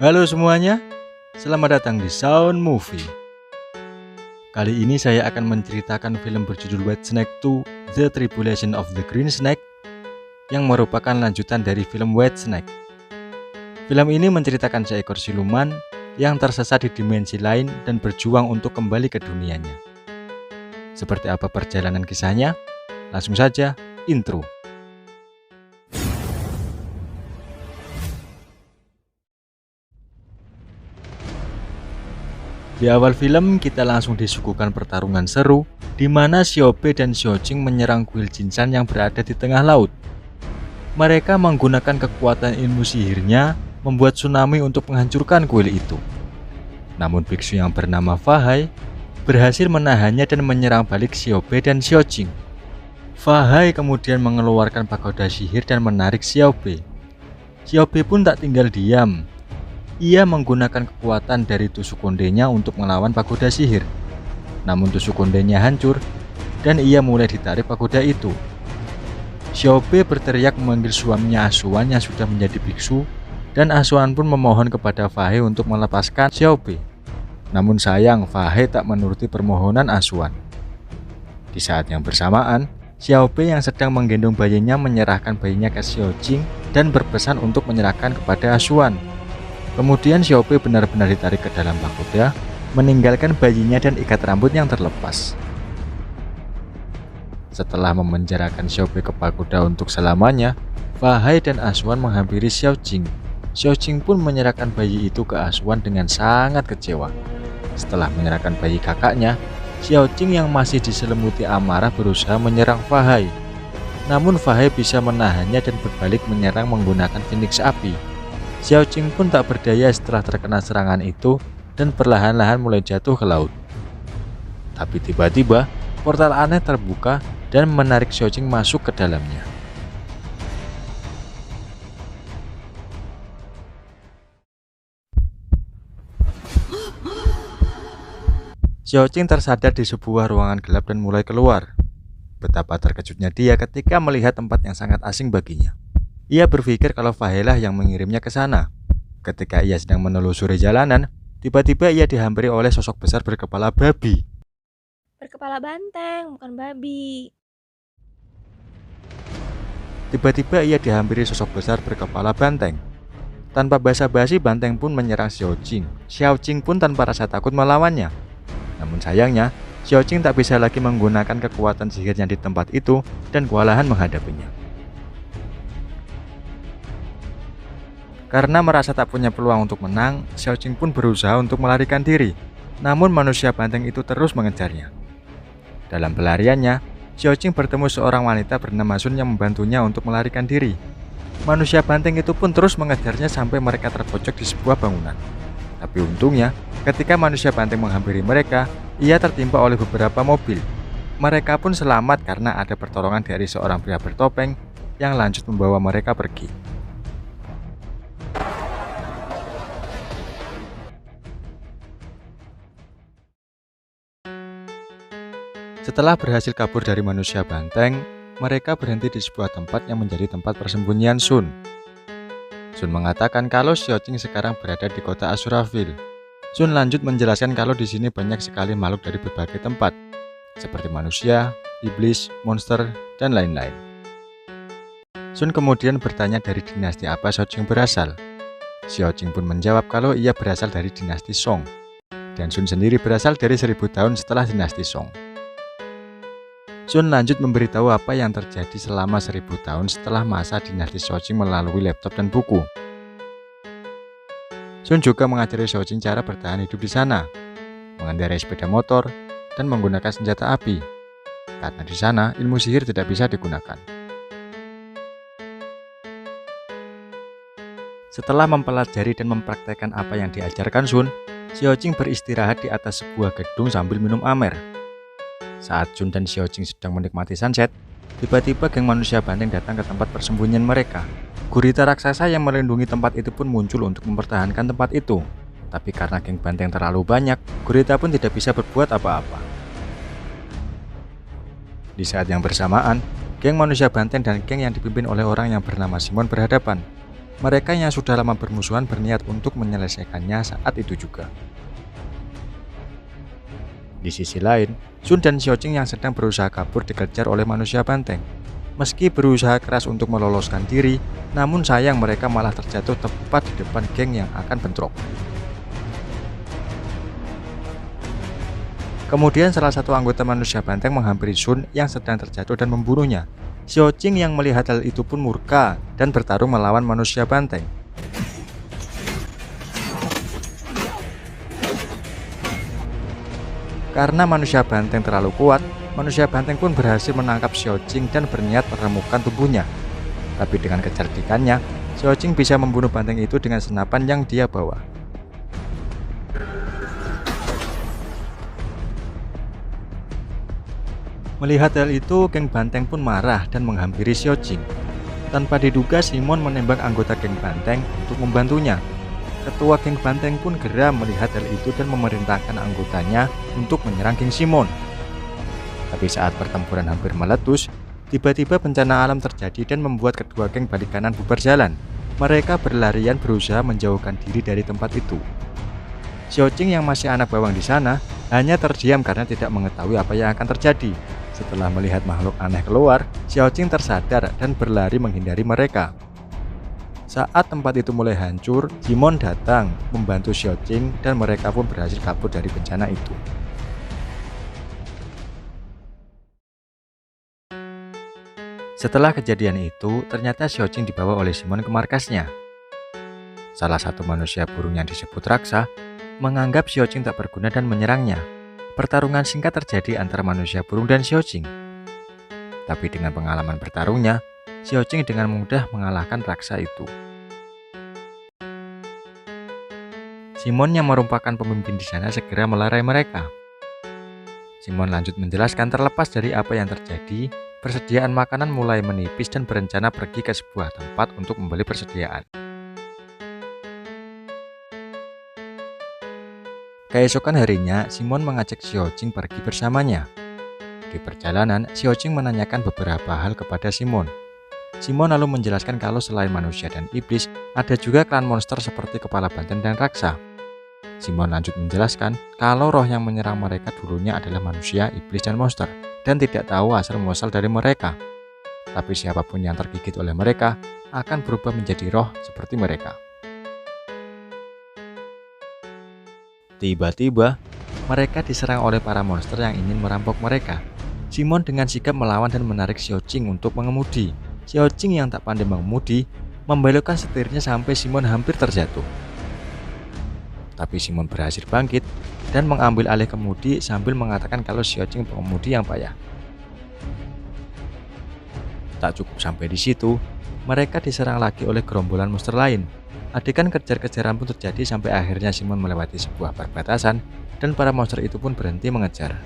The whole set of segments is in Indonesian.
Halo semuanya, selamat datang di Sound Movie. Kali ini saya akan menceritakan film berjudul White Snake 2: The Tribulation of the Green Snake yang merupakan lanjutan dari film White Snake. Film ini menceritakan seekor siluman yang tersesat di dimensi lain dan berjuang untuk kembali ke dunianya. Seperti apa perjalanan kisahnya? Langsung saja, intro. Di awal film, kita langsung disuguhkan pertarungan seru di mana Xiaobe dan Xiaojing menyerang kuil Jinshan yang berada di tengah laut. Mereka menggunakan kekuatan ilmu sihirnya membuat tsunami untuk menghancurkan kuil itu. Namun biksu yang bernama Fahai berhasil menahannya dan menyerang balik Xiaobe dan Xiaojing. Fahai kemudian mengeluarkan pagoda sihir dan menarik Xiaobe. Xiaobe pun tak tinggal diam. Ia menggunakan kekuatan dari tusuk kondenya untuk melawan pagoda sihir. Namun tusuk kondenya hancur dan ia mulai ditarik pagoda itu. Xiaobe berteriak memanggil suaminya Asuan yang sudah menjadi biksu, dan Asuan pun memohon kepada Fahai untuk melepaskan Xiaobe. Namun sayang, Fahai tak menuruti permohonan Asuan. Di saat yang bersamaan, Xiaobe yang sedang menggendong bayinya menyerahkan bayinya ke Xiaojing dan berpesan untuk menyerahkan kepada Asuan. Kemudian Xiaobe benar-benar ditarik ke dalam pagoda, meninggalkan bayinya dan ikat rambut yang terlepas. Setelah memenjarakan Xiaobe ke pagoda untuk selamanya, Fahai dan Asuan menghampiri Xiaojing. Xiaojing pun menyerahkan bayi itu ke Asuan dengan sangat kecewa. Setelah menyerahkan bayi kakaknya, Xiaojing yang masih diselimuti amarah berusaha menyerang Fahai. Namun Fahai bisa menahannya dan berbalik menyerang menggunakan Phoenix Api. Xiaojing pun tak berdaya setelah terkena serangan itu dan perlahan-lahan mulai jatuh ke laut. Tapi tiba-tiba portal aneh terbuka dan menarik Xiaojing masuk ke dalamnya. Xiaojing tersadar di sebuah ruangan gelap dan mulai keluar. Betapa terkejutnya dia ketika melihat tempat yang sangat asing baginya. Ia berpikir kalau Fahai lah yang mengirimnya ke sana. Ketika ia sedang menelusuri jalanan, tiba-tiba ia dihampiri oleh sosok besar berkepala babi. Berkepala banteng, bukan babi. Tiba-tiba ia dihampiri sosok besar berkepala banteng. Tanpa basa-basi, banteng pun menyerang Xiaojing. Xiaojing pun tanpa rasa takut melawannya. Namun sayangnya, Xiaojing tak bisa lagi menggunakan kekuatan sihirnya di tempat itu dan kewalahan menghadapinya. Karena merasa tak punya peluang untuk menang, Xiaojing pun berusaha untuk melarikan diri. Namun manusia banteng itu terus mengejarnya. Dalam pelariannya, Xiaojing bertemu seorang wanita bernama Sun yang membantunya untuk melarikan diri. Manusia banteng itu pun terus mengejarnya sampai mereka terpojok di sebuah bangunan. Tapi untungnya, ketika manusia banteng menghampiri mereka, ia tertimpa oleh beberapa mobil. Mereka pun selamat karena ada pertolongan dari seorang pria bertopeng yang lanjut membawa mereka pergi. Setelah berhasil kabur dari manusia banteng, mereka berhenti di sebuah tempat yang menjadi tempat persembunyian Sun. Sun mengatakan kalau Xiaojing sekarang berada di kota Asurafil. Sun lanjut menjelaskan kalau di sini banyak sekali makhluk dari berbagai tempat, seperti manusia, iblis, monster, dan lain-lain. Sun kemudian bertanya dari dinasti apa Xiaojing berasal. Xiaojing pun menjawab kalau ia berasal dari dinasti Song, dan Sun sendiri berasal dari 1000 tahun setelah dinasti Song. Sun lanjut memberitahu apa yang terjadi selama 1000 tahun setelah masa dinasti Xiaojing melalui laptop dan buku. Sun juga mengajari Xiaojing cara bertahan hidup di sana, mengendarai sepeda motor, dan menggunakan senjata api, karena di sana ilmu sihir tidak bisa digunakan. Setelah mempelajari dan mempraktekkan apa yang diajarkan Sun, Xiaojing beristirahat di atas sebuah gedung sambil minum amer. Saat Sun dan Xiaojing sedang menikmati sunset, tiba-tiba geng manusia banteng datang ke tempat persembunyian mereka. Gurita raksasa yang melindungi tempat itu pun muncul untuk mempertahankan tempat itu. Tapi karena geng banteng terlalu banyak, gurita pun tidak bisa berbuat apa-apa. Di saat yang bersamaan, geng manusia banteng dan geng yang dipimpin oleh orang yang bernama Simon berhadapan. Mereka yang sudah lama bermusuhan berniat untuk menyelesaikannya saat itu juga. Di sisi lain, Sun dan Xiaoqing yang sedang berusaha kabur dikejar oleh manusia banteng. Meski berusaha keras untuk meloloskan diri, namun sayang mereka malah terjatuh tepat di depan geng yang akan bentrok. Kemudian salah satu anggota manusia banteng menghampiri Sun yang sedang terjatuh dan membunuhnya. Xiaoqing yang melihat hal itu pun murka dan bertarung melawan manusia banteng. Karena manusia banteng terlalu kuat, manusia banteng pun berhasil menangkap Xiaoqing dan berniat meremukkan tubuhnya. Tapi dengan kecerdikannya, Xiaoqing bisa membunuh banteng itu dengan senapan yang dia bawa. Melihat hal itu, geng banteng pun marah dan menghampiri Xiaoqing. Tanpa diduga, Simon menembak anggota geng banteng untuk membantunya. Ketua geng banteng pun geram melihat hal itu dan memerintahkan anggotanya untuk menyerang geng Simon. Tapi saat pertempuran hampir meletus, tiba-tiba bencana alam terjadi dan membuat kedua geng balik kanan bubar jalan. Mereka berlarian berusaha menjauhkan diri dari tempat itu. Xiaoqing yang masih anak bawang di sana hanya terdiam karena tidak mengetahui apa yang akan terjadi. Setelah melihat makhluk aneh keluar, Xiaoqing tersadar dan berlari menghindari mereka. Saat tempat itu mulai hancur, Simon datang membantu Xiaoqing dan mereka pun berhasil kabur dari bencana itu. Setelah kejadian itu, ternyata Xiaoqing dibawa oleh Simon ke markasnya. Salah satu manusia burung yang disebut Raksa menganggap Xiaoqing tak berguna dan menyerangnya. Pertarungan singkat terjadi antara manusia burung dan Xiaoqing. Tapi dengan pengalaman bertarungnya, Xiaoqing dengan mudah mengalahkan raksa itu. Simon yang merupakan pemimpin di sana segera melerai mereka. Simon lanjut menjelaskan terlepas dari apa yang terjadi, persediaan makanan mulai menipis dan berencana pergi ke sebuah tempat untuk membeli persediaan. Keesokan harinya, Simon mengajak Xiaoqing pergi bersamanya. Di perjalanan, Xiaoqing menanyakan beberapa hal kepada Simon. Simon lalu menjelaskan kalau selain manusia dan iblis, ada juga klan monster seperti kepala banteng dan raksa. Simon lanjut menjelaskan kalau roh yang menyerang mereka dulunya adalah manusia, iblis, dan monster, dan tidak tahu asal muasal dari mereka. Tapi siapapun yang tergigit oleh mereka akan berubah menjadi roh seperti mereka. Tiba-tiba, mereka diserang oleh para monster yang ingin merampok mereka. Simon dengan sigap melawan dan menarik Xiaoqing untuk mengemudi. Xiaoqing yang tak pandai mengemudi, membelokkan setirnya sampai Simon hampir terjatuh. Tapi Simon berhasil bangkit dan mengambil alih kemudi sambil mengatakan kalau Xiaoqing pengemudi yang payah. Tak cukup sampai di situ, mereka diserang lagi oleh gerombolan monster lain. Adegan kejar-kejaran pun terjadi sampai akhirnya Simon melewati sebuah perbatasan dan para monster itu pun berhenti mengejar.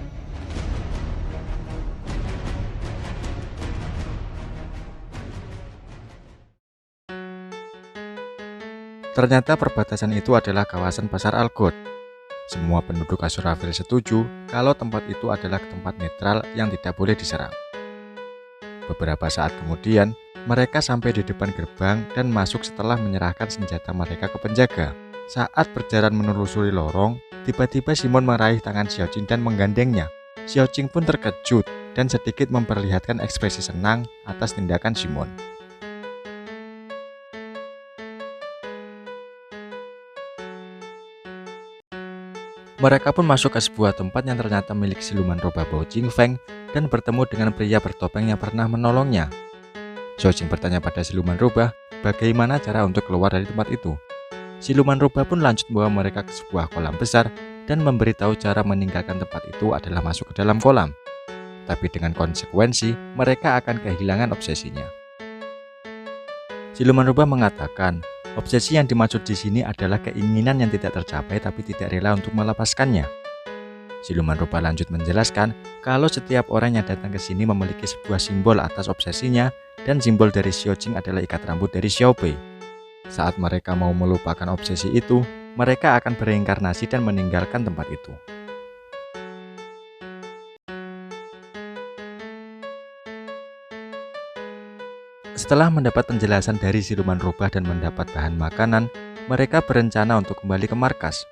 Ternyata perbatasan itu adalah kawasan Pasar Algot. Semua penduduk Asurafil setuju kalau tempat itu adalah tempat netral yang tidak boleh diserang. Beberapa saat kemudian, mereka sampai di depan gerbang dan masuk setelah menyerahkan senjata mereka ke penjaga. Saat berjalan menelusuri lorong, tiba-tiba Simon meraih tangan Xiaoqing dan menggandengnya. Xiaoqing pun terkejut dan sedikit memperlihatkan ekspresi senang atas tindakan Simon. Mereka pun masuk ke sebuah tempat yang ternyata milik siluman rubah Bao Jingfeng dan bertemu dengan pria bertopeng yang pernah menolongnya. Xiaoqing bertanya pada siluman rubah bagaimana cara untuk keluar dari tempat itu. Siluman rubah pun lanjut membawa mereka ke sebuah kolam besar dan memberitahu cara meninggalkan tempat itu adalah masuk ke dalam kolam. Tapi dengan konsekuensi, mereka akan kehilangan obsesinya. Siluman rubah mengatakan, obsesi yang dimaksud di sini adalah keinginan yang tidak tercapai tapi tidak rela untuk melepaskannya. Siluman rubah lanjut menjelaskan kalau setiap orang yang datang ke sini memiliki sebuah simbol atas obsesinya dan simbol dari Xiaoqing adalah ikat rambut dari Xiaopei. Saat mereka mau melupakan obsesi itu, mereka akan bereinkarnasi dan meninggalkan tempat itu. Setelah mendapat penjelasan dari siluman rubah dan mendapat bahan makanan, mereka berencana untuk kembali ke markas.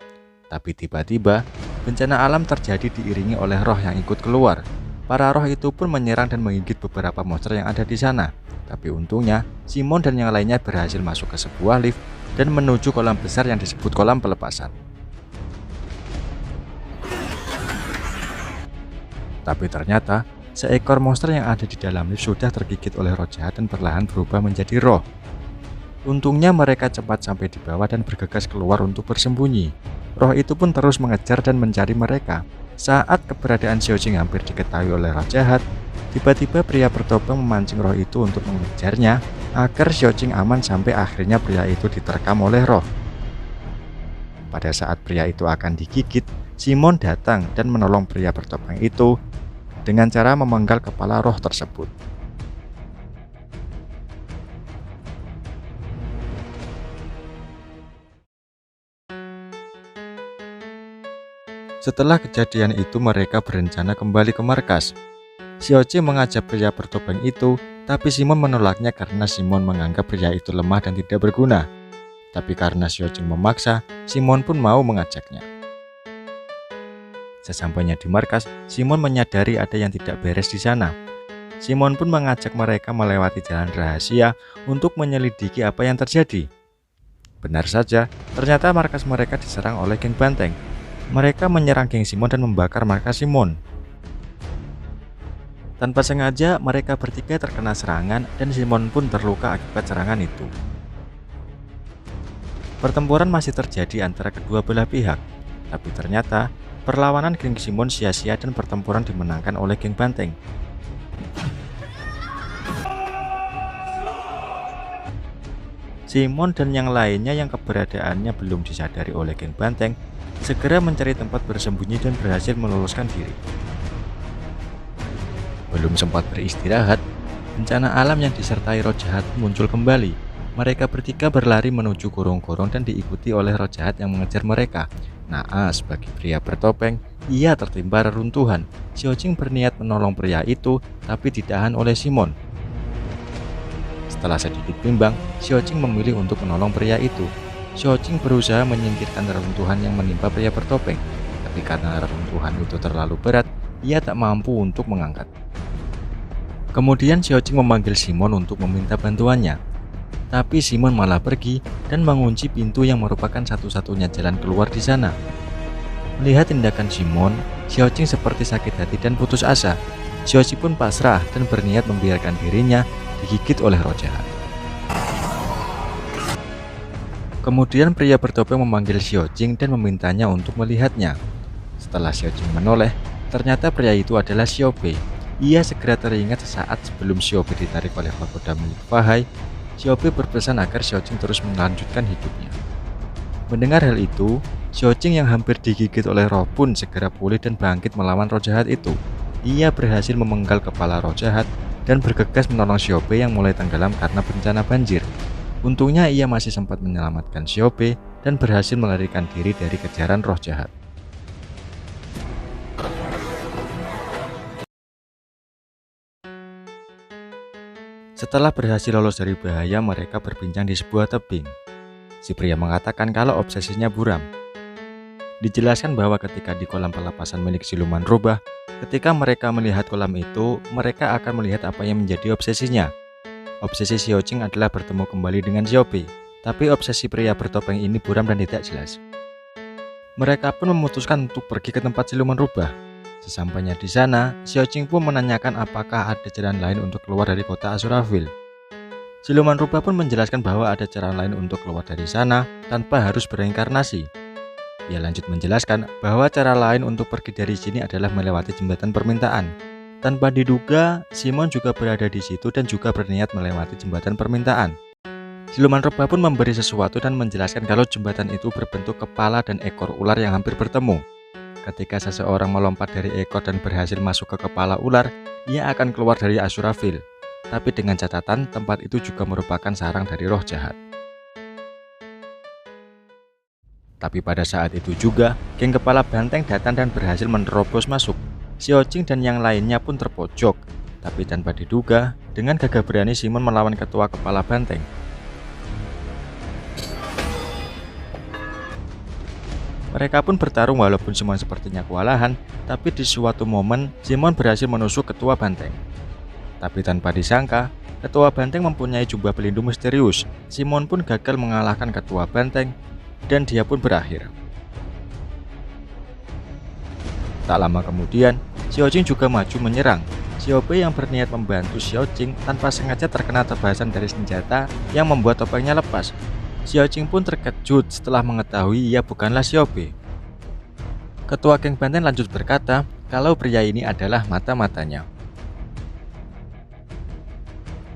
Tapi tiba-tiba, bencana alam terjadi diiringi oleh roh yang ikut keluar. Para roh itu pun menyerang dan menggigit beberapa monster yang ada di sana. Tapi untungnya, Simon dan yang lainnya berhasil masuk ke sebuah lift dan menuju kolam besar yang disebut kolam pelepasan. Tapi ternyata, seekor monster yang ada di dalam lift sudah tergigit oleh roh jahat dan perlahan berubah menjadi roh. Untungnya mereka cepat sampai di bawah dan bergegas keluar untuk bersembunyi. Roh itu pun terus mengejar dan mencari mereka. Saat keberadaan Xiaojing hampir diketahui oleh roh jahat, tiba-tiba pria bertopeng memancing roh itu untuk mengejarnya agar Xiaojing aman sampai akhirnya pria itu diterkam oleh roh. Pada saat pria itu akan digigit, Simon datang dan menolong pria bertopeng itu dengan cara memenggal kepala roh tersebut. Setelah kejadian itu mereka berencana kembali ke markas. Xiaojing mengajak pria bertopeng itu, tapi Simon menolaknya karena Simon menganggap pria itu lemah dan tidak berguna. Tapi karena Xiaojing memaksa, Simon pun mau mengajaknya. Sesampainya di markas, Simon menyadari ada yang tidak beres di sana. Simon pun mengajak mereka melewati jalan rahasia untuk menyelidiki apa yang terjadi. Benar saja, ternyata markas mereka diserang oleh geng banteng. Mereka menyerang geng Simon dan membakar markas Simon. Tanpa sengaja, mereka bertiga terkena serangan dan Simon pun terluka akibat serangan itu. Pertempuran masih terjadi antara kedua belah pihak, tapi ternyata perlawanan geng Simon sia-sia dan pertempuran dimenangkan oleh geng banteng. Simon dan yang lainnya yang keberadaannya belum disadari oleh geng banteng segera mencari tempat bersembunyi dan berhasil meloloskan diri. Belum sempat beristirahat, bencana alam yang disertai roh jahat muncul kembali. Mereka bertiga berlari menuju gorong-gorong dan diikuti oleh roh jahat yang mengejar mereka. Naas bagi pria bertopeng, ia tertimpa reruntuhan. Xiaojing berniat menolong pria itu, tapi ditahan oleh Simon. Setelah sedikit bimbang, Xiaojing memilih untuk menolong pria itu. Xiaojing berusaha menyingkirkan reruntuhan yang menimpa pria bertopeng, tapi karena reruntuhan itu terlalu berat, ia tak mampu untuk mengangkat. Kemudian Xiaojing memanggil Simon untuk meminta bantuannya. Tapi Simon malah pergi dan mengunci pintu yang merupakan satu-satunya jalan keluar di sana. Melihat tindakan Simon, Xiaojing seperti sakit hati dan putus asa. Xiaojing pun pasrah dan berniat membiarkan dirinya digigit oleh roh jahat. Kemudian pria bertopeng memanggil Xiaojing dan memintanya untuk melihatnya. Setelah Xiaojing menoleh, ternyata pria itu adalah Xiaobe. Ia segera teringat sesaat sebelum Xiaobe ditarik oleh pagoda milik Fahai. Xiaobe berpesan agar Xiaojing terus melanjutkan hidupnya. Mendengar hal itu, Xiaojing yang hampir digigit oleh roh pun segera pulih dan bangkit melawan roh jahat itu. Ia berhasil memenggal kepala roh jahat dan bergegas menolong Xiaobe yang mulai tenggelam karena bencana banjir. Untungnya ia masih sempat menyelamatkan Xiaobe dan berhasil melarikan diri dari kejaran roh jahat. Setelah berhasil lolos dari bahaya, mereka berbincang di sebuah tebing. Si pria mengatakan kalau obsesinya buram. Dijelaskan bahwa ketika di kolam pelepasan milik siluman rubah, ketika mereka melihat kolam itu, mereka akan melihat apa yang menjadi obsesinya. Obsesi Xiaojing adalah bertemu kembali dengan Xiaobe, tapi obsesi pria bertopeng ini buram dan tidak jelas. Mereka pun memutuskan untuk pergi ke tempat siluman rubah. Sesampainya di sana, Xiaojing pun menanyakan apakah ada jalan lain untuk keluar dari kota Azuraphale. Siluman rubah pun menjelaskan bahwa ada cara lain untuk keluar dari sana tanpa harus bereinkarnasi. Ia lanjut menjelaskan bahwa cara lain untuk pergi dari sini adalah melewati jembatan permintaan. Tanpa diduga, Simon juga berada di situ dan juga berniat melewati jembatan permintaan. Siluman rubah pun memberi sesuatu dan menjelaskan kalau jembatan itu berbentuk kepala dan ekor ular yang hampir bertemu. Ketika seseorang melompat dari ekor dan berhasil masuk ke kepala ular, ia akan keluar dari Azuraphale. Tapi dengan catatan, tempat itu juga merupakan sarang dari roh jahat. Tapi pada saat itu juga, geng kepala banteng datang dan berhasil menerobos masuk. Xiaojing dan yang lainnya pun terpojok. Tapi tanpa diduga, dengan gagah berani Simon melawan ketua kepala banteng. Mereka pun bertarung walaupun Simon sepertinya kewalahan, tapi di suatu momen Simon berhasil menusuk ketua banteng. Tapi tanpa disangka, ketua banteng mempunyai jubah pelindung misterius. Simon pun gagal mengalahkan ketua banteng dan dia pun berakhir. Tak lama kemudian, Xiaojing juga maju menyerang. Xiaobei yang berniat membantu Xiaojing tanpa sengaja terkena tebasan dari senjata yang membuat topengnya lepas. Xiaojing pun terkejut setelah mengetahui ia bukanlah Xiaobei. Ketua geng banteng lanjut berkata kalau pria ini adalah mata-matanya.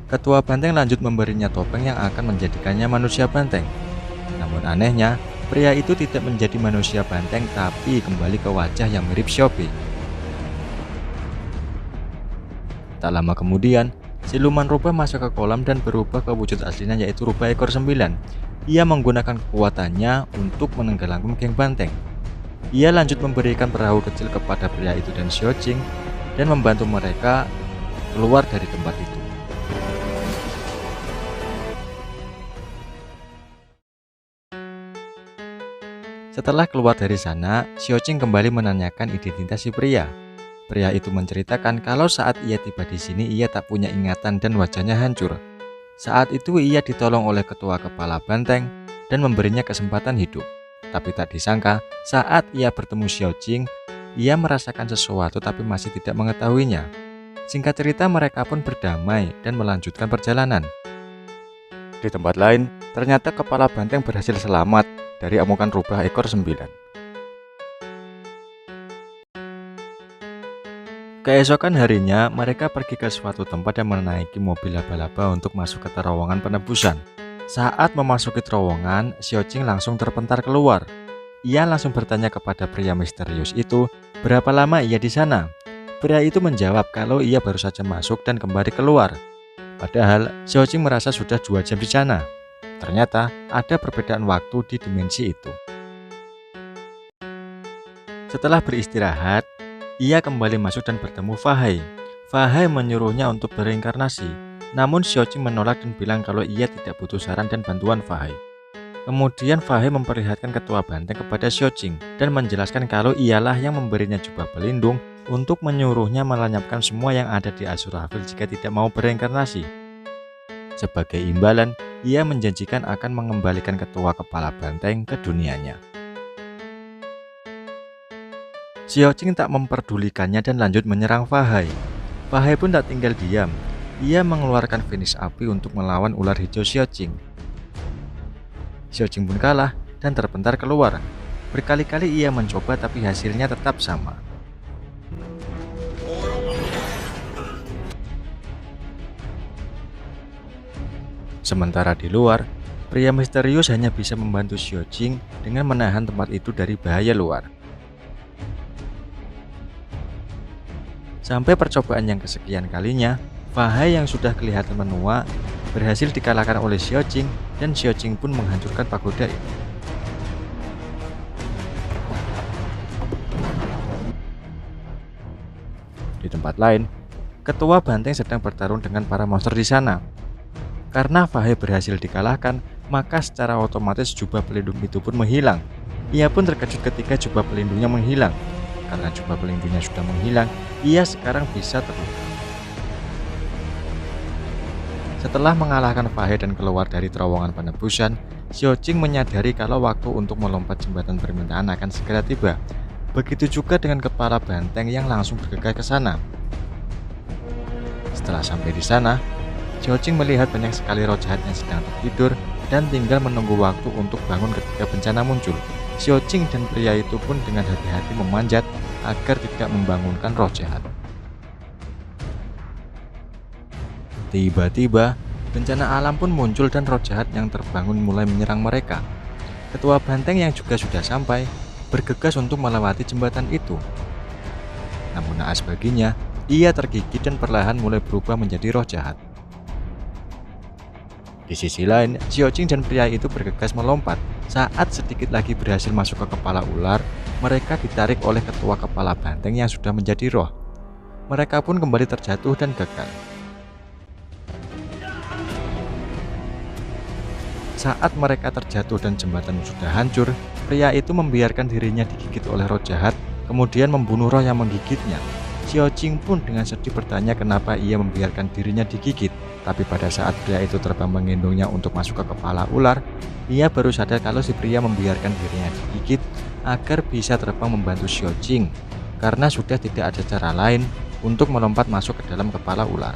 Ketua banteng lanjut memberinya topeng yang akan menjadikannya manusia banteng. Namun anehnya, pria itu tidak menjadi manusia banteng tapi kembali ke wajah yang mirip Xiaobei. Tak lama kemudian, siluman rubah masuk ke kolam dan berubah ke wujud aslinya yaitu rubah ekor 9. Ia menggunakan kekuatannya untuk menenggelamkan geng banteng. Ia lanjut memberikan perahu kecil kepada pria itu dan Xiaojing dan membantu mereka keluar dari tempat itu. Setelah keluar dari sana, Xiaojing kembali menanyakan identitas si pria. Pria itu menceritakan kalau saat ia tiba di sini ia tak punya ingatan dan wajahnya hancur. Saat itu ia ditolong oleh ketua kepala banteng dan memberinya kesempatan hidup. Tapi tak disangka, saat ia bertemu Xiaojing, ia merasakan sesuatu tapi masih tidak mengetahuinya. Singkat cerita, mereka pun berdamai dan melanjutkan perjalanan. Di tempat lain, ternyata kepala banteng berhasil selamat dari amukan rubah ekor 9. Keesokan harinya, mereka pergi ke suatu tempat dan menaiki mobil laba-laba untuk masuk ke terowongan penebusan. Saat memasuki terowongan, Xiaojing langsung terpentar keluar. Ia langsung bertanya kepada pria misterius itu, berapa lama ia di sana? Pria itu menjawab kalau ia baru saja masuk dan kembali keluar. Padahal, Xiaojing merasa sudah 2 jam di sana. Ternyata, ada perbedaan waktu di dimensi itu. Setelah beristirahat, ia kembali masuk dan bertemu Fahai. Fahai menyuruhnya untuk bereinkarnasi, namun Xiaojing menolak dan bilang kalau ia tidak butuh saran dan bantuan Fahai. Kemudian Fahai memperlihatkan ketua banteng kepada Xiaojing dan menjelaskan kalau ialah yang memberinya jubah pelindung untuk menyuruhnya melenyapkan semua yang ada di Azurafil jika tidak mau bereinkarnasi. Sebagai imbalan, ia menjanjikan akan mengembalikan ketua kepala banteng ke dunianya. Xiaojing tak memperdulikannya dan lanjut menyerang Fahai. Fahai pun tak tinggal diam. Ia mengeluarkan feniks api untuk melawan ular hijau Xiaojing. Xiaojing pun kalah dan terpentar keluar. Berkali-kali ia mencoba tapi hasilnya tetap sama. Sementara di luar, pria misterius hanya bisa membantu Xiaojing dengan menahan tempat itu dari bahaya luar. Sampai percobaan yang kesekian kalinya, Fahai yang sudah kelihatan menua berhasil dikalahkan oleh Xiaojing dan Xiaojing pun menghancurkan pagoda itu. Di tempat lain, ketua banteng sedang bertarung dengan para monster di sana. Karena Fahai berhasil dikalahkan, maka secara otomatis jubah pelindung itu pun menghilang. Ia pun terkejut ketika jubah pelindungnya menghilang. Karena jubah pelindungnya sudah menghilang, ia sekarang bisa terluka. Setelah mengalahkan Fahai dan keluar dari terowongan penebusan, Xiaojing menyadari kalau waktu untuk melompat jembatan permintaan akan segera tiba. Begitu juga dengan kepala banteng yang langsung bergegas ke sana. Setelah sampai di sana, Xiaojing melihat banyak sekali roh jahat yang sedang tertidur dan tinggal menunggu waktu untuk bangun ketika bencana muncul. Xiaojing dan pria itu pun dengan hati-hati memanjat agar tidak membangunkan roh jahat. Tiba-tiba, bencana alam pun muncul dan roh jahat yang terbangun mulai menyerang mereka. Ketua banteng yang juga sudah sampai, bergegas untuk melewati jembatan itu. Namun naas baginya, ia tergigit dan perlahan mulai berubah menjadi roh jahat. Di sisi lain, Xiaojing dan pria itu bergegas melompat. Saat sedikit lagi berhasil masuk ke kepala ular, mereka ditarik oleh ketua kepala banteng yang sudah menjadi roh. Mereka pun kembali terjatuh dan gagal. Saat mereka terjatuh dan jembatan sudah hancur, pria itu membiarkan dirinya digigit oleh roh jahat, kemudian membunuh roh yang menggigitnya. Xiaoqing pun dengan sedih bertanya kenapa ia membiarkan dirinya digigit. Tapi pada saat pria itu terbang menggendongnya untuk masuk ke kepala ular, ia baru sadar kalau si pria membiarkan dirinya digigit agar bisa terbang membantu Xiaoqing, karena sudah tidak ada cara lain untuk melompat masuk ke dalam kepala ular.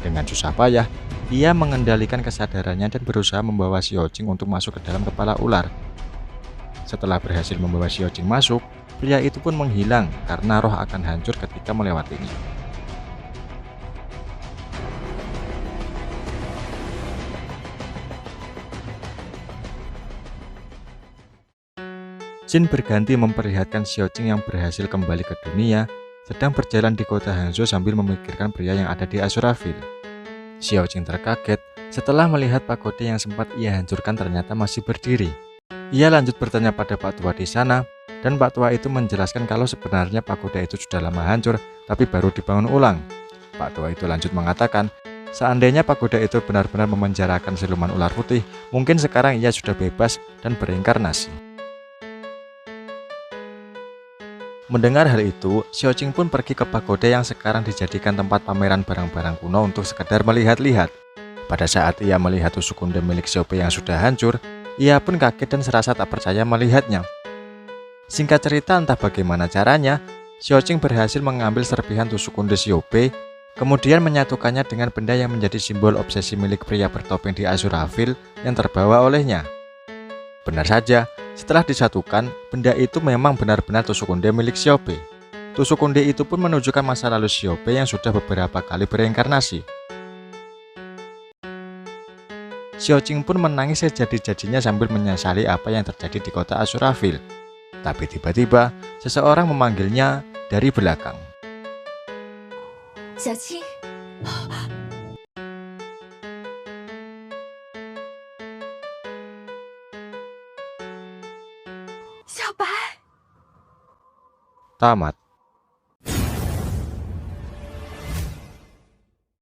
Dengan susah payah, ia mengendalikan kesadarannya dan berusaha membawa Xiaoqing untuk masuk ke dalam kepala ular. Setelah berhasil membawa Xiaoqing masuk, pria itu pun menghilang karena roh akan hancur ketika melewatinya. Jin berganti memperlihatkan Xiaoqing yang berhasil kembali ke dunia, sedang berjalan di kota Hangzhou sambil memikirkan pria yang ada di Azurafil. Xiaoqing terkaget setelah melihat pagoda yang sempat ia hancurkan ternyata masih berdiri. Ia lanjut bertanya pada Pak Tua di sana, dan Pak Tua itu menjelaskan kalau sebenarnya pagoda itu sudah lama hancur, tapi baru dibangun ulang. Pak Tua itu lanjut mengatakan, seandainya pagoda itu benar-benar memenjarakan siluman ular putih, mungkin sekarang ia sudah bebas dan berinkarnasi. Mendengar hal itu, Xiaoqing pun pergi ke pagoda yang sekarang dijadikan tempat pameran barang-barang kuno untuk sekedar melihat-lihat. Pada saat ia melihat tusuk konde milik Xiaope yang sudah hancur, ia pun kaget dan serasa tak percaya melihatnya. Singkat cerita, entah bagaimana caranya, Xiaoqing berhasil mengambil serpihan tusuk konde Xiaope, kemudian menyatukannya dengan benda yang menjadi simbol obsesi milik pria bertopeng di Azurafil yang terbawa olehnya. Benar saja, setelah disatukan, benda itu memang benar-benar tusuk konde milik Xiaope. Tusuk konde itu pun menunjukkan masa lalu Xiaope yang sudah beberapa kali bereinkarnasi. Xiaoqing pun menangis sejadi-jadinya sambil menyesali apa yang terjadi di kota Azurafil. Tapi tiba-tiba, seseorang memanggilnya dari belakang. Xiaoqing, 小白。 Tamat.